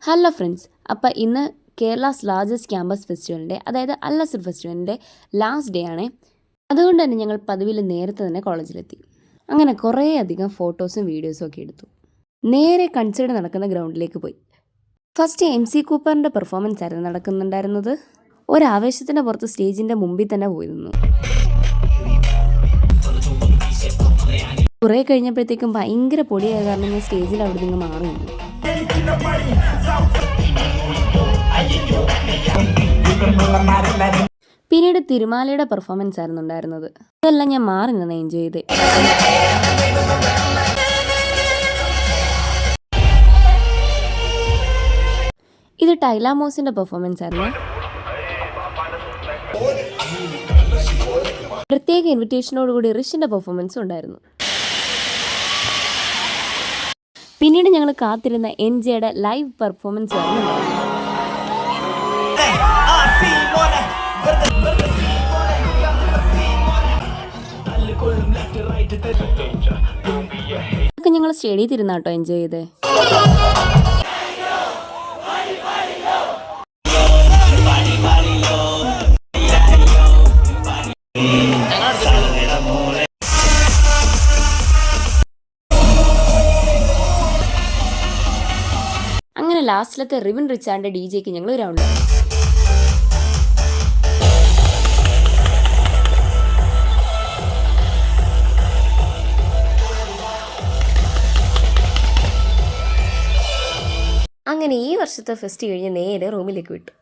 Hello friends, അപ്പോൾ ഇന്ന് Kerala's largest campus ഫെസ്റ്റിവലിൻ്റെ അതായത് അൽ നസർ ഫെസ്റ്റിവലിൻ്റെ ലാസ്റ്റ് ഡേ ആണ്. അതുകൊണ്ട് തന്നെ ഞങ്ങൾ പതിവിൽ നേരത്തെ തന്നെ കോളേജിലെത്തി. അങ്ങനെ കുറേ അധികം ഫോട്ടോസും വീഡിയോസും ഒക്കെ എടുത്തു. നേരെ കൺസേർട്ട് നടക്കുന്ന ഗ്രൗണ്ടിലേക്ക് പോയി. ഫസ്റ്റ് MC കൂപ്പറിൻ്റെ പെർഫോമൻസ് ആയിരുന്നു നടക്കുന്നുണ്ടായിരുന്നത്. ഒരാവേശത്തിൻ്റെ പുറത്ത് സ്റ്റേജിൻ്റെ മുമ്പിൽ തന്നെ പോയി നിന്നു. കുറേ കഴിഞ്ഞപ്പോഴത്തേക്കും ഭയങ്കര പൊടിയായ കാരണം ഞാൻ സ്റ്റേജിൽ അവിടെ നിന്ന് മാറി നിന്നു. പിന്നീട് തിരുമാലയുടെ പെർഫോമൻസ് ആയിരുന്നു ഉണ്ടായിരുന്നത്. അതെല്ലാം ഞാൻ മാറി നിന്ന് എൻജോയ് ചെയ്ത്. ഇത് ടൈലാമോസിന്റെ പെർഫോമൻസ് ആയിരുന്നു. പ്രത്യേക ഇൻവിറ്റേഷനോടുകൂടി റിഷിന്റെ പെർഫോമൻസും ഉണ്ടായിരുന്നു. പിന്നീട് ഞങ്ങൾ കാത്തിരുന്ന NJയുടെ ലൈവ് പെർഫോമൻസ് ആയിരുന്നു. അതൊക്കെ ഞങ്ങൾ സ്റ്റേഡിയത്തിൽ തിരുന്നാട്ടോ എൻജോയ് ചെയ്തേ. അങ്ങനെ ലാസ്റ്റിലത്തെ റിബൺ റിച്ചാർഡിന്റെ DJക്ക് ഞങ്ങൾ ഗ്രൗണ്ട്. അങ്ങനെ ഈ വർഷത്തെ ഫെസ്റ്റ് കഴിഞ്ഞ് നേരെ റൂമിലേക്ക് വിട്ടു.